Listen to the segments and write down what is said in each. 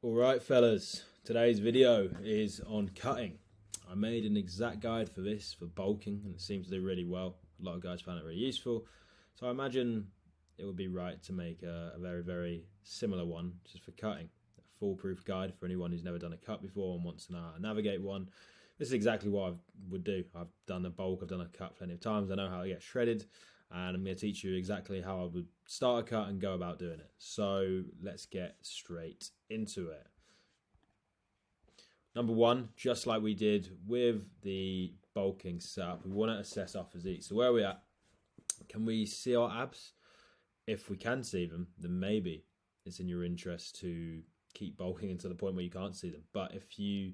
Alright fellas, today's video is on cutting. I made an exact guide for this, for bulking, and it seems to do really well. A lot of guys found it really useful. So I imagine it would be right to make a very similar one just for cutting. A foolproof guide for anyone who's never done a cut before and wants to know how to navigate one. This is exactly what I would do. I've done a bulk, I've done a cut plenty of times. I know how to get shredded, and I'm going to teach you exactly how I would start a cut and go about doing it. So let's get straight into it. Number one, just like we did with the bulking setup, we want to assess our physique. So where are we at? Can we see our abs? If we can see them, then maybe it's in your interest to keep bulking until the point where you can't see them. But if you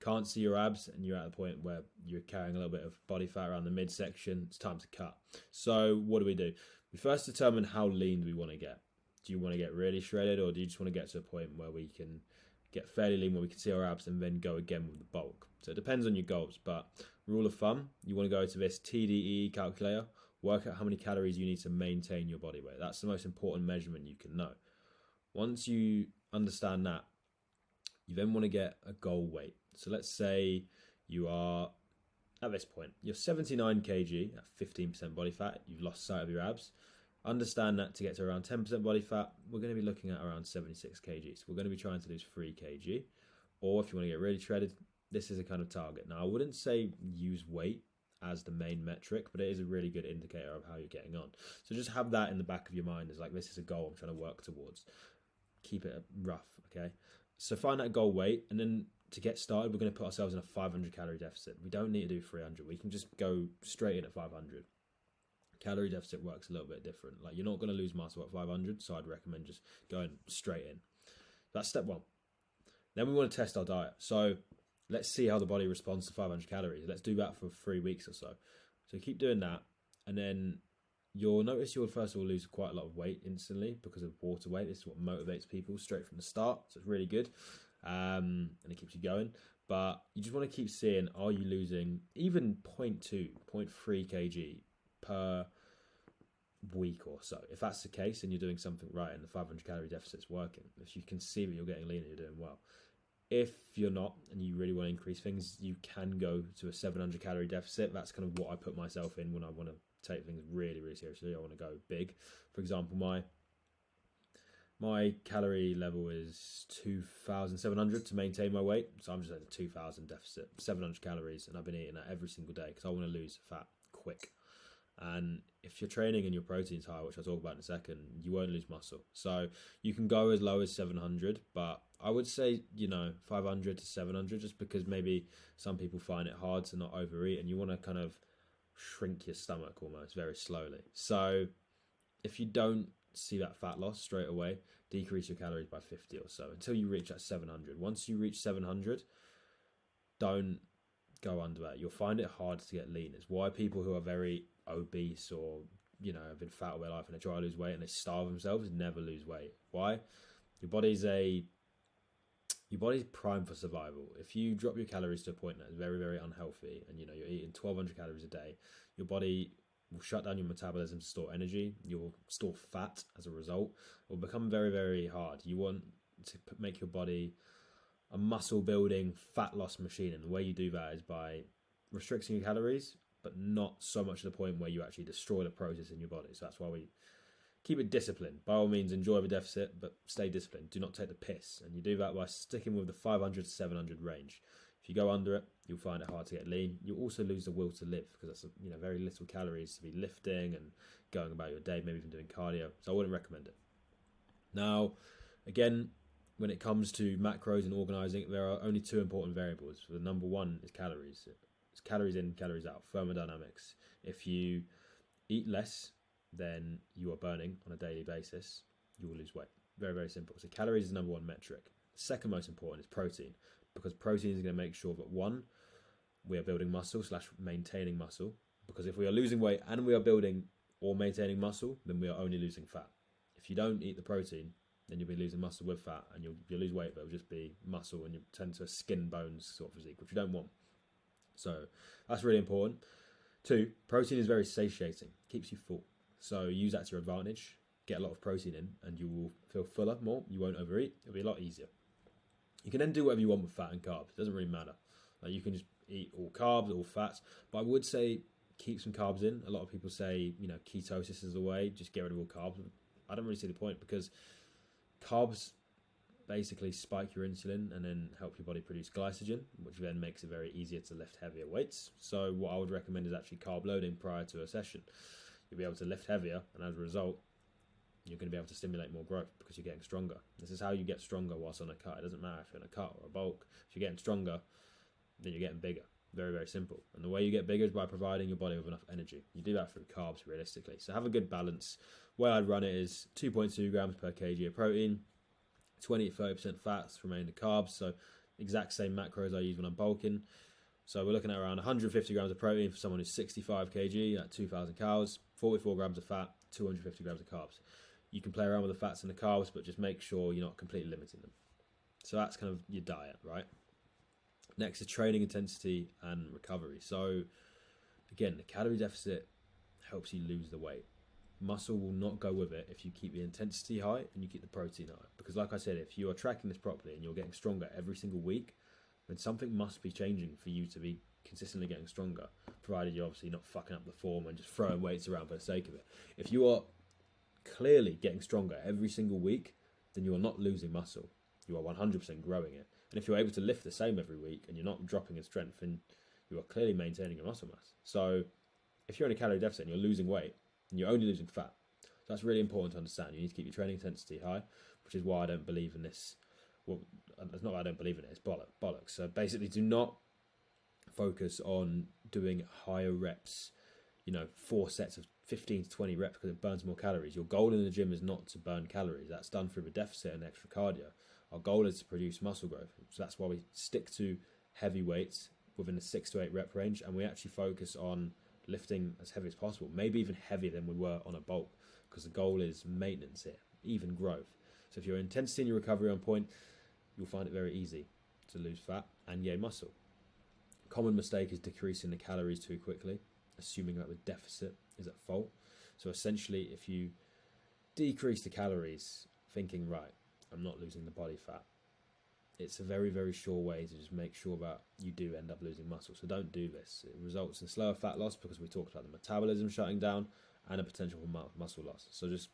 can't see your abs and you're at the point where you're carrying a little bit of body fat around the midsection, it's time to cut. So what do? We first determine how lean do we want to get. Do you want to get really shredded, or do you just want to get to a point where we can get fairly lean, where we can see our abs and then go again with the bulk? So it depends on your goals, but rule of thumb, you want to go to this TDEE calculator, work out how many calories you need to maintain your body weight. That's the most important measurement you can know. Once you understand that, you then want to get a goal weight. So let's say you are, at this point, you're 79 kg at 15% body fat, you've lost sight of your abs. Understand that to get to around 10% body fat, we're going to be looking at around 76 kg. So we're going to be trying to lose 3 kg. Or if you want to get really shredded, this is a kind of target. Now, I wouldn't say use weight as the main metric, but it is a really good indicator of how you're getting on. So just have that in the back of your mind as like, this is a goal I'm trying to work towards. Keep it rough, okay? So find that goal weight, and then to get started, we're going to put ourselves in a 500 calorie deficit. We don't need to do 300. We can just go straight in at 500. Calorie deficit works a little bit different. Like, you're not going to lose muscle at 500, so I'd recommend just going straight in. That's step one. Then we want to test our diet. So let's see how the body responds to 500 calories. Let's do that for 3 weeks or so. So keep doing that, and then you'll notice you'll first of all lose quite a lot of weight instantly because of water weight. This is what motivates people straight from the start, so it's really good, and it keeps you going. But you just want to keep seeing, are you losing even 0.2, 0.3 kg per week or so? If that's the case, and you're doing something right and the 500 calorie deficit's working, if you can see that you're getting leaner, you're doing well. If you're not and you really want to increase things, you can go to a 700 calorie deficit. That's kind of what I put myself in when I want to take things really seriously. I want to go big. For example, my calorie level is 2,700 to maintain my weight, so I'm just at a 2,000 deficit, 700 calories, and I've been eating that every single day because I want to lose fat quick. And if you're training and your protein's high, which I'll talk about in a second, you won't lose muscle. So you can go as low as 700, but I would say, 500 to 700, just because maybe some people find it hard to not overeat, and you want to kind of shrink your stomach almost very slowly. So if you don't see that fat loss straight away, decrease your calories by 50 or so until you reach that 700. Once you reach 700, don't go under that. You'll find it hard to get lean. It's why people who are very obese or have been fat all their life and they try to lose weight and they starve themselves never lose weight. Why? Your body's primed for survival. If you drop your calories to a point that's very unhealthy, and you're eating 1,200 calories a day, your body will shut down your metabolism to store energy. You'll store fat as a result. It will become very hard. You want to make your body a muscle building fat loss machine, and the way you do that is by restricting your calories, but not so much to the point where you actually destroy the process in your body. So that's why we keep it disciplined. By all means, enjoy the deficit, but stay disciplined. Do not take the piss. And you do that by sticking with the 500 to 700 range. If you go under it, you'll find it hard to get lean. You'll also lose the will to live, because that's very little calories to be lifting and going about your day, maybe even doing cardio. So I wouldn't recommend it. Now, again, when it comes to macros and organizing, there are only two important variables. The number one is calories. It's calories in, calories out, thermodynamics. If you eat less than you are burning on a daily basis, you will lose weight. Very simple. So calories is the number one metric. The second most important is protein, because protein is going to make sure that, one, we are building muscle / maintaining muscle. Because if we are losing weight and we are building or maintaining muscle, then we are only losing fat. If you don't eat the protein, then you'll be losing muscle with fat, and you'll lose weight, but it'll just be muscle, and you tend to a skin bones sort of physique, which you don't want. So that's really important. Two, protein is very satiating, keeps you full. So use that to your advantage. Get a lot of protein in, and you will feel fuller more. You won't overeat. It'll be a lot easier. You can then do whatever you want with fat and carbs. It doesn't really matter. Like you can just eat all carbs, all fats. But I would say keep some carbs in. A lot of people say, ketosis is the way. Just get rid of all carbs. I don't really see the point because carbs basically spike your insulin and then help your body produce glycogen, which then makes it very easier to lift heavier weights. So what I would recommend is actually carb loading prior to a session. You'll be able to lift heavier, and as a result, you're going to be able to stimulate more growth because you're getting stronger. This is how you get stronger whilst on a cut. It doesn't matter if you're on a cut or a bulk. If you're getting stronger, then you're getting bigger. Very, very simple. And the way you get bigger is by providing your body with enough energy. You do that through carbs, realistically. So have a good balance. The way I'd run it is 2.2 grams per kg of protein, 20 to 30% fats, remaining carbs. So exact same macros I use when I'm bulking. So we're looking at around 150 grams of protein for someone who's 65 kg at 2,000 calories, 44 grams of fat, 250 grams of carbs. You can play around with the fats and the carbs, but just make sure you're not completely limiting them. So that's kind of your diet, right? Next is training intensity and recovery. So again, the calorie deficit helps you lose the weight. Muscle will not go with it if you keep the intensity high and you keep the protein high. Because like I said, if you are tracking this properly and you're getting stronger every single week, then something must be changing for you to be consistently getting stronger, provided you're obviously not fucking up the form and just throwing weights around for the sake of it. If you are clearly getting stronger every single week, then you are not losing muscle. You are 100% growing it. And if you're able to lift the same every week and you're not dropping in strength, then you are clearly maintaining your muscle mass. So if you're in a calorie deficit and you're losing weight and you're only losing fat, so that's really important to understand. You need to keep your training intensity high, which is why I don't believe in this. Well, it's not that I don't believe in it, it's bollocks. So basically, do not focus on doing higher reps, 4 sets of 15 to 20 reps because it burns more calories. Your goal in the gym is not to burn calories. That's done through a deficit and extra cardio. Our goal is to produce muscle growth. So that's why we stick to heavy weights within the 6 to 8 rep range, and we actually focus on lifting as heavy as possible, maybe even heavier than we were on a bulk, because the goal is maintenance here, even growth. So if your intensity and your recovery are on point, you'll find it very easy to lose fat and gain muscle. Common mistake is decreasing the calories too quickly, assuming that the deficit is at fault. So essentially, if you decrease the calories thinking, right, I'm not losing the body fat, it's a very, very sure way to just make sure that you do end up losing muscle. So don't do this. It results in slower fat loss because we talked about the metabolism shutting down and a potential for muscle loss. So just,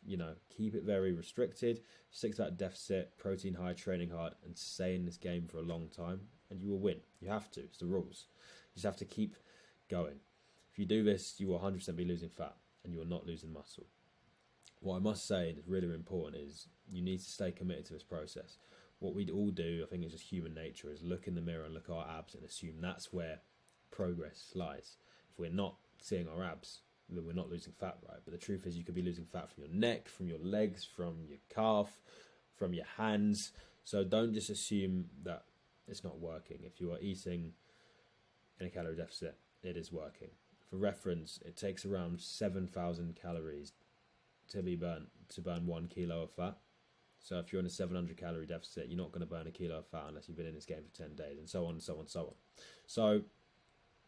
keep it very restricted, stick to that deficit, protein high, training hard, and stay in this game for a long time, and you will win. You have to. It's the rules. You just have to keep going. If you do this, you will 100% be losing fat, and you are not losing muscle. What I must say, and it's really important, is you need to stay committed to this process. What we all do, I think it's just human nature, is look in the mirror and look at our abs and assume that's where progress lies. If we're not seeing our abs, then we're not losing fat, right? But the truth is you could be losing fat from your neck, from your legs, from your calf, from your hands. So don't just assume that it's not working. If you are eating in a calorie deficit, it is working. For reference, it takes around 7,000 calories to burn 1 kilo of fat. So if you're in a 700 calorie deficit, you're not going to burn a kilo of fat unless you've been in this game for 10 days, and so on and so on and so on. So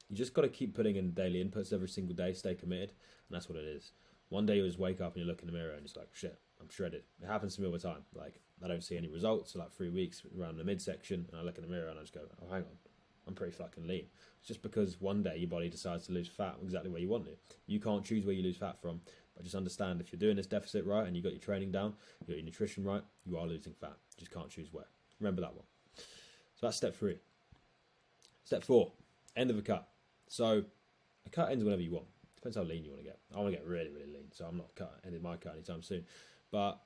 you just got to keep putting in daily inputs every single day, stay committed, and that's what it is. One day you just wake up and you look in the mirror and it's like, shit, I'm shredded. It happens to me all the time. Like, I don't see any results for like 3 weeks around the midsection, and I look in the mirror and I just go, oh, hang on, I'm pretty fucking lean. It's just because one day your body decides to lose fat exactly where you want it. You can't choose where you lose fat from, but just understand if you're doing this deficit right and you got your training down, you got your nutrition right, you are losing fat. You just can't choose where. Remember that one. So that's step 3. Step 4, end of a cut. So a cut ends whenever you want. Depends how lean you want to get. I want to get really, really lean, so I'm not ending my cut anytime soon. But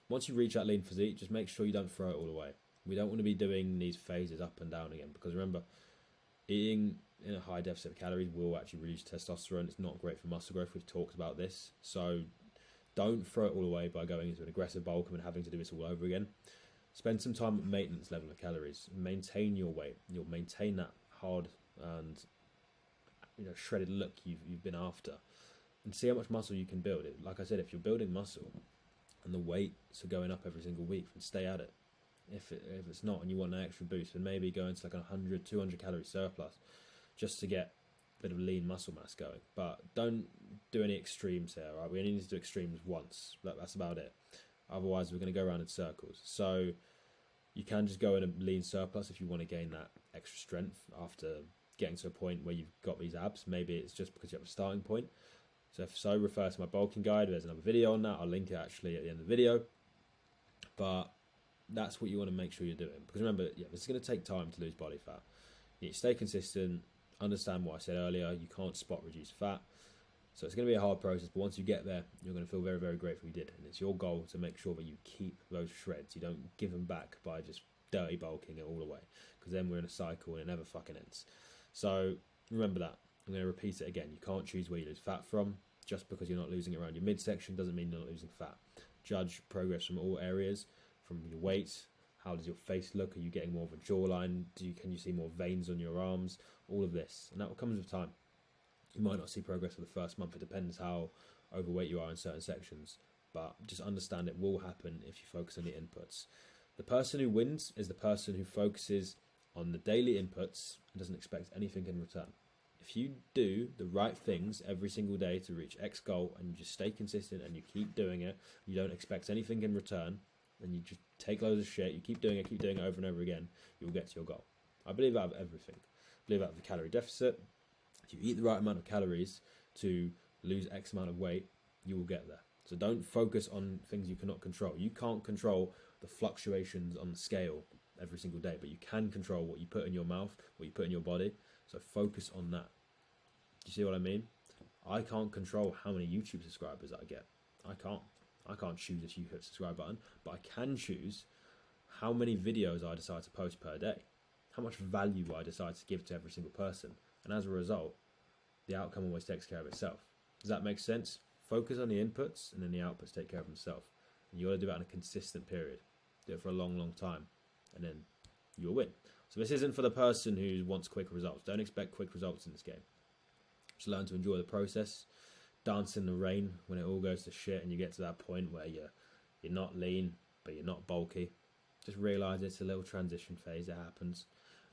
once you reach that lean physique, just make sure you don't throw it all away. We don't want to be doing these phases up and down again, because remember, eating in a high deficit of calories will actually reduce testosterone. It's not great for muscle growth. We've talked about this. So don't throw it all away by going into an aggressive bulk and having to do this all over again. Spend some time at maintenance level of calories. Maintain your weight. You'll maintain that hard and shredded look you've been after, and see how much muscle you can build. Like I said, if you're building muscle and the weights are going up every single week, then stay at it. If it's not and you want an extra boost, then maybe go into like 100, 200 calorie surplus just to get a bit of lean muscle mass going. But don't do any extremes here, right? We only need to do extremes once. That's about it. Otherwise, we're going to go around in circles. So You can just go in a lean surplus if you want to gain that extra strength after getting to a point where you've got these abs. Maybe it's just because you have a starting point. So if so, refer to my bulking guide. There's another video on that. I'll link it actually at the end of the video. But that's what you want to make sure you're doing. Because remember, this is going to take time to lose body fat. You need to stay consistent, understand what I said earlier. You can't spot reduce fat. So it's going to be a hard process, but once you get there, you're going to feel very, very grateful you did. And it's your goal to make sure that you keep those shreds. You don't give them back by just dirty bulking it all away, because then we're in a cycle and it never fucking ends. So remember that. I'm going to repeat it again. You can't choose where you lose fat from. Just because you're not losing it around your midsection doesn't mean you're not losing fat. Judge progress from all areas, from your weight. How does your face look? Are you getting more of a jawline? Can you see more veins on your arms? All of this. And that comes with time. You might not see progress for the first month. It depends how overweight you are in certain sections. But just understand it will happen if you focus on the inputs. The person who wins is the person who focuses on the daily inputs and doesn't expect anything in return. If you do the right things every single day to reach X goal and you just stay consistent and you keep doing it, you don't expect anything in return, and you just take loads of shit, you keep doing it over and over again, you'll get to your goal. I believe out of everything. I believe out of the calorie deficit. If you eat the right amount of calories to lose X amount of weight, you will get there. So don't focus on things you cannot control. You can't control the fluctuations on the scale every single day, but you can control what you put in your mouth, what you put in your body. So focus on that. Do you see what I mean? I can't control how many YouTube subscribers I get. I can't choose if you hit the subscribe button, but I can choose how many videos I decide to post per day, how much value I decide to give to every single person. And as a result, the outcome always takes care of itself. Does that make sense? Focus on the inputs and then the outputs take care of themselves. And you got to do that in a consistent period. Do it for a long, long time, and then you'll win. So this isn't for the person who wants quick results. Don't expect quick results in this game. Just learn to enjoy the process. Dance in the rain when it all goes to shit and you get to that point where you're not lean, but you're not bulky. Just realise it's a little transition phase. It happens.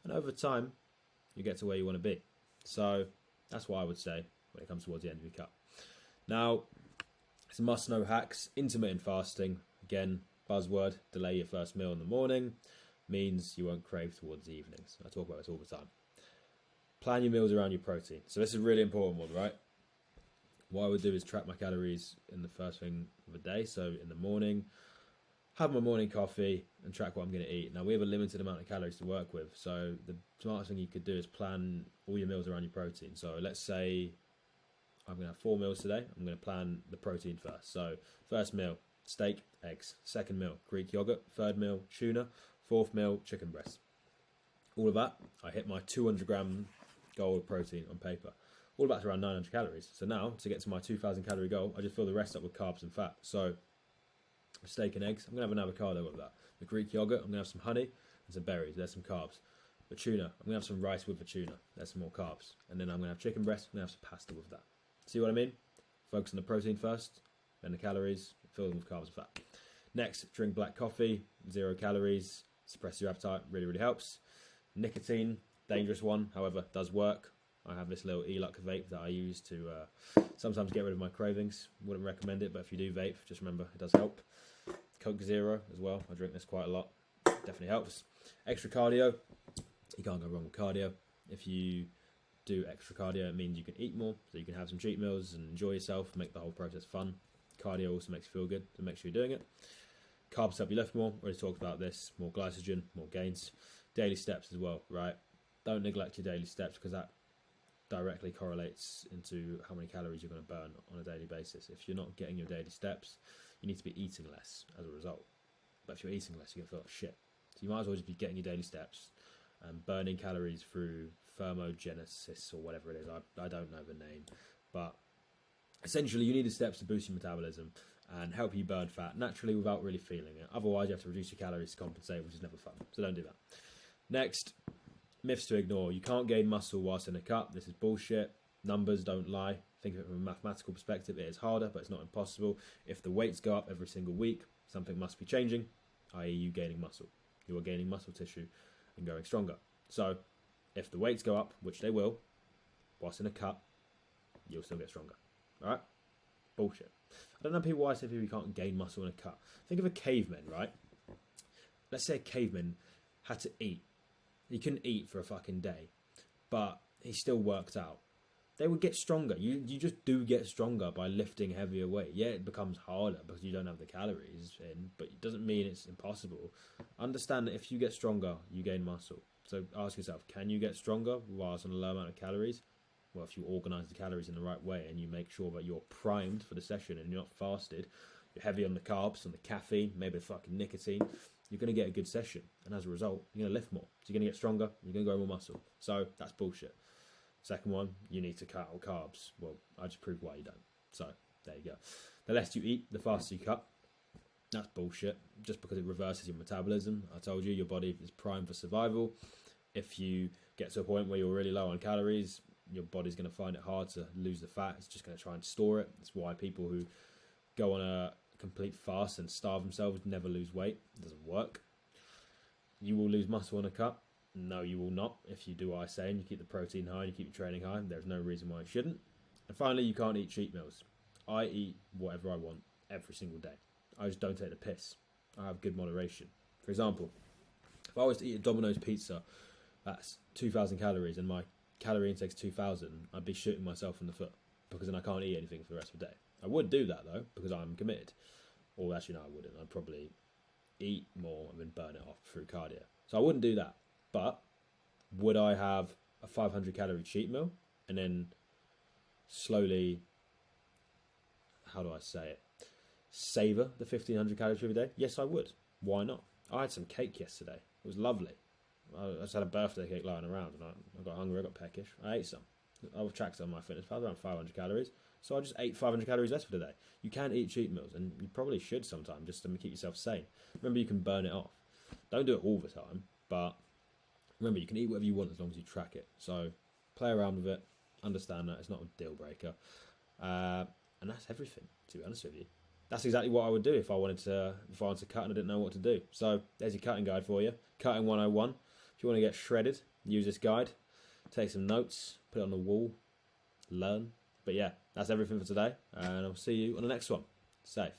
And over time, you get to where you want to be. So that's what I would say when it comes towards the end of your cut. Now, some must-know hacks. Intermittent fasting. Again, buzzword, delay your first meal in the morning. Means you won't crave towards the evenings. I talk about this all the time. Plan your meals around your protein. So this is a really important one, right? What I would do is track my calories in the first thing of the day. So in the morning, have my morning coffee and track what I'm going to eat. Now, we have a limited amount of calories to work with. So the smartest thing you could do is plan all your meals around your protein. So let's say I'm going to have 4 meals today. I'm going to plan the protein first. So first meal, steak, eggs. Second meal, Greek yogurt. Third meal, tuna. Fourth meal, chicken breast. All of that, I hit my 200 gram goal of protein on paper. All of that's around 900 calories. So now, to get to my 2,000 calorie goal, I just fill the rest up with carbs and fat. So, steak and eggs, I'm going to have an avocado with that. The Greek yogurt, I'm going to have some honey and some berries. There's some carbs. The tuna, I'm going to have some rice with the tuna. There's some more carbs. And then I'm going to have chicken breast, I'm going to have some pasta with that. See what I mean? Focus on the protein first, then the calories, fill them with carbs and fat. Next, drink black coffee, 0 calories. Suppress your appetite, really, really helps. Nicotine, dangerous one, however, does work. I have this little Eluc vape that I use to sometimes get rid of my cravings. Wouldn't recommend it, but if you do vape, just remember, it does help. Coke Zero as well, I drink this quite a lot. Definitely helps. Extra cardio, you can't go wrong with cardio. If you do extra cardio, it means you can eat more, so you can have some cheat meals and enjoy yourself, make the whole process fun. Cardio also makes you feel good, so make sure you're doing it. Carbs help you lift more. Already talked about this. More glycogen, more gains. Daily steps as well, right? Don't neglect your daily steps because that directly correlates into how many calories you're going to burn on a daily basis. If you're not getting your daily steps, you need to be eating less as a result. But if you're eating less, you're going to feel like shit. So you might as well just be getting your daily steps and burning calories through thermogenesis or whatever it is. I don't know the name. But essentially, you need the steps to boost your metabolism and help you burn fat naturally without really feeling it. Otherwise, you have to reduce your calories to compensate, which is never fun. So don't do that. Next, myths to ignore. You can't gain muscle whilst in a cut. This is bullshit. Numbers don't lie. Think of it from a mathematical perspective. It is harder, but it's not impossible. If the weights go up every single week, something must be changing, i.e. you gaining muscle. You are gaining muscle tissue and growing stronger. So if the weights go up, which they will, whilst in a cut, you'll still get stronger. All right? Bullshit. I don't know why I say people you can't gain muscle in a cut. Think of a caveman, right? let's say a caveman had to eat. He couldn't eat for a fucking day, but he still worked out. They would get stronger. You just do get stronger by lifting heavier weight. Yeah, it becomes harder because you don't have the calories in, but it doesn't mean it's impossible. Understand that if you get stronger, you gain muscle. So ask yourself, can you get stronger whilst on a low amount of calories? Well, if you organise the calories in the right way and you make sure that you're primed for the session and you're not fasted, you're heavy on the carbs, on the caffeine, maybe the fucking nicotine, you're going to get a good session. And as a result, you're going to lift more. So you're going to get stronger, you're going to grow more muscle. So that's bullshit. Second one, you need to cut out carbs. Well, I just proved why you don't. So there you go. The less you eat, the faster you cut. That's bullshit. Just because it reverses your metabolism. I told you, your body is primed for survival. If you get to a point where you're really low on calories, your body's going to find it hard to lose the fat. It's just going to try and store it. That's why people who go on a complete fast and starve themselves never lose weight. It doesn't work. You will lose muscle on a cut. No, you will not. If you do what I say and you keep the protein high and you keep your training high, there's no reason why you shouldn't. And finally, you can't eat cheat meals. I eat whatever I want every single day. I just don't take the piss. I have good moderation. For example, if I was to eat a Domino's pizza, that's 2,000 calories and my calorie intake's 2,000, I'd be shooting myself in the foot because then I can't eat anything for the rest of the day. I would do that though because I'm committed. Or actually, no, I wouldn't. I'd probably eat more and then burn it off through cardio. So I wouldn't do that. But would I have a 500 calorie cheat meal and then slowly, how do I say it, savour the 1,500 calories every day? Yes, I would. Why not? I had some cake yesterday. It was lovely. I just had a birthday cake lying around and I got hungry, I got peckish. I ate some. I've tracked on my fitness pal, around 500 calories. So I just ate 500 calories less for the day. You can eat cheat meals and you probably should sometime just to keep yourself sane. Remember, you can burn it off. Don't do it all the time, but remember, you can eat whatever you want as long as you track it. So play around with it. Understand that it's not a deal breaker. And that's everything, to be honest with you. That's exactly what I would do if I wanted to cut and I didn't know what to do. So there's your cutting guide for you. Cutting 101. If you want to get shredded, use this guide. Take some notes. Put it on the wall. Learn. But yeah, that's everything for today. And I'll see you on the next one. Safe.